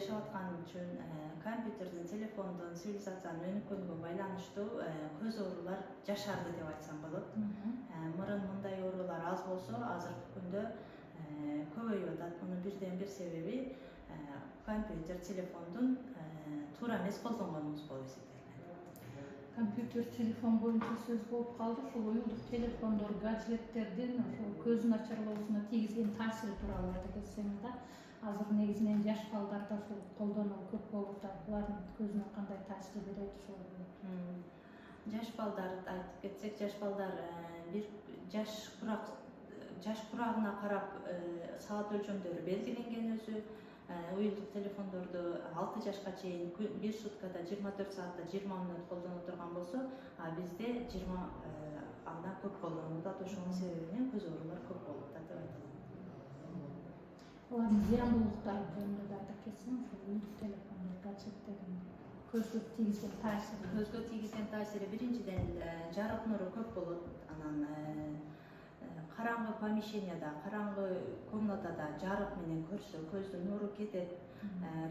жашап аткан үчүн компьютердин, телефондун, цивилизациянын өнүккөнүгө байланыштуу көз оорулар жашарды деп айтсам болот. Мурун мындай оорулар аз болсо, азыркы күндө көбөйүп атат. Мунун бирден бир себеби компьютер, телефондун туура эмес колдонгонубуз болуп эсептелинет. Компьютер, телефон боюнча сөз болуп калды. Ушул уюлдук телефондор, гаджеттердин ошол көз начарлоосуна тийгизген таасири тууралуу айта кетсеңиз да. Азыр негизинен жаш балдарда ушул колдонуу көп болуп атат. Булардын көзүнө кандай таасир берет ушул? Жаш балдар айтып кетсек, жаш балдар бир жаш курагына карап саат өлчөмдөрү белгиленген өзү. Уюлдук телефондорду 6 жашка чейин бир суткада 24 саатта 20 мүнөт колдоно турган болсо, бизде 20 андан көп колдонуп атат. Ошонун себебинен көз оорулар көп болуп атат деп айтылат. Булардын зыяндуулуктары жөнүндө да айта кетсең, ушул уюлдук телефондор, гаджеттердин көзгө тийгизген таасири. Көзгө тийгизген таасири биринчиден жарык нуру көп болот. Анан караңгы помещенияда, караңгы комнатада жарык менен көрсө көздүн нуру кетет.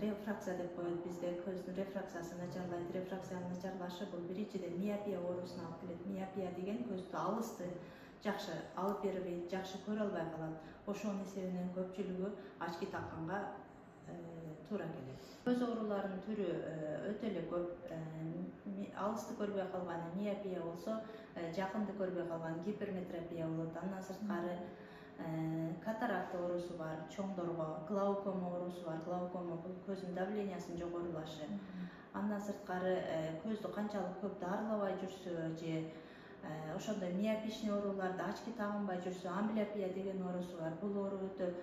Рефракция деп коет бизде, көздүн рефракциясы начарлайт. Рефракциянын начарлашы бул биринчиден миопия оорусуна алып келет. Миопия деген көздү алысты жакшы алып бербейт, жакшы көрө албай калат. Ошонун эсебинен көпчүлүгү очки такканга туура келет. Көз ооруларынын түрү өтө эле көп. Алысты көрбөй калган миопия болсо, жакынды көрбөй калган гиперметропия болот. Андан сырткары катаракта оорусу бар, чоңдорго, глаукома оорусу бар. Глаукома бул көздүн давлениясынын жогорулашы. Андан сырткары көздү канчалык көп дарылабай жүрсө же ошондой миопичный ооруларды очки тагынбай жүрсө, амблиопия деген оорусу бар. Бул оору өтө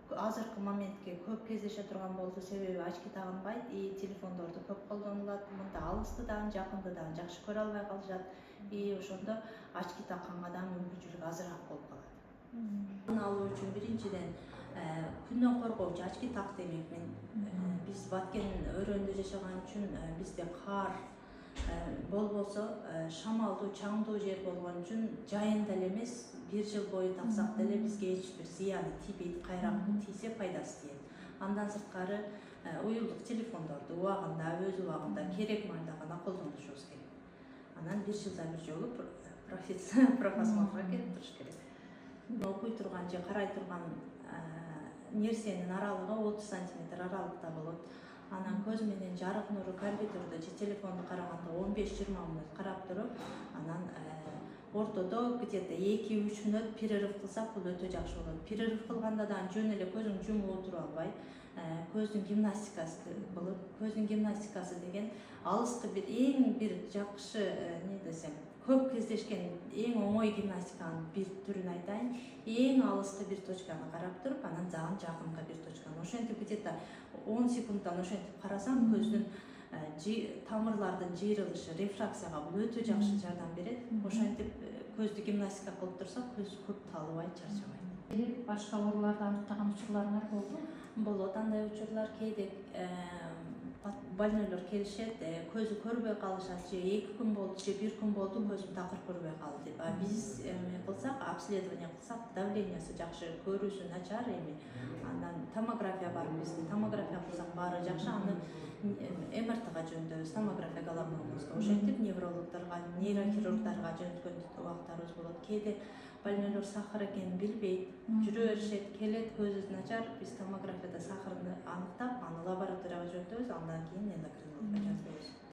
азыркы моментке көп кездеше турган болду. Себеби очки тагынбайт, и телефондорду көп колдонулат. Мында алысты дагы, жакынды дагы жакшы көрө албай калышат. И ошондо очки такканга да мүмкүнчүлүк азыраак болуп калат. Аны алуу үчүн биринчиден күндөн коргоочу очки так демек. Биз Баткен өрөөнүндө жашаган үчүн бизде кар болбосо, шамалдуу, чаңдуу жер болгон үчүн жайында эле эмес, бир жыл бою таксак деле бизге эч бир зыяны тийбейт, кайрак тийсе пайдасы тиет. Андан сырткары уюлдук телефондорду убагында, өз убагында, керек маалда гана колдонушубуз керек. Анан бир жылда бир жолу профосмотрга келип туруш керек. Окуй турган же карай турган нерсенин аралыгы 30 сантиметр аралыкта болот. Анан көз менен жарык нуру компьютерди же телефонду караганда 15-20 мүнөт карап туруп, анан ортодо где-то 2-3 мүнөт перерыв кылсак бул өтө жакшы болот. Перерыв кылганда да жөн эле көзүң жумуп отуруп албай, көздүн гимнастикасы болот. Көздүн гимнастикасы деген алыскы эң бир жакшы эмне десем, көп кездешкен эң оңой гимнастиканын бир түрүн айтайын. Эң алыскы бир точканы карап туруп, анан жакынкы бир точканы. Ошентип где-то 10 секундтан ошентип карасаң, көздүн тамырлардын жыйрылышы, рефракцияга бул өтө жакшы жардам берет. Ошентип көздү гимнастика кылып турсак, көз көп таалыбай, чарчабайт. Башка ооруларды аныктаган учурларыңар болду? Болот, андай учурлар кээде больнойлор келишет, көзү көрбөй калышат, же 2 күн болду, же 1 күн болду, көзүм такыр көрбөй калды деп. Биз эме кылсак, обследование кылсак, давлениясы жакшы, көрүүсү начар эми. Андан томография бар бизде. Томография кылсак баары жакшы, аны МРТга жөндөбүз, томография головного мозга. Ошентип неврологдорго, нейрохирургдарга жөнөткөн убактарыбыз болот. Кээде больнойлор сахар экенин билбейт, жүрө беришет, келет, көзү начар. Биз томографияда сахарын аныктап, аны лабораторияга жөнөтөбүз, андан кийин эндокринологко жөнөтөбүз.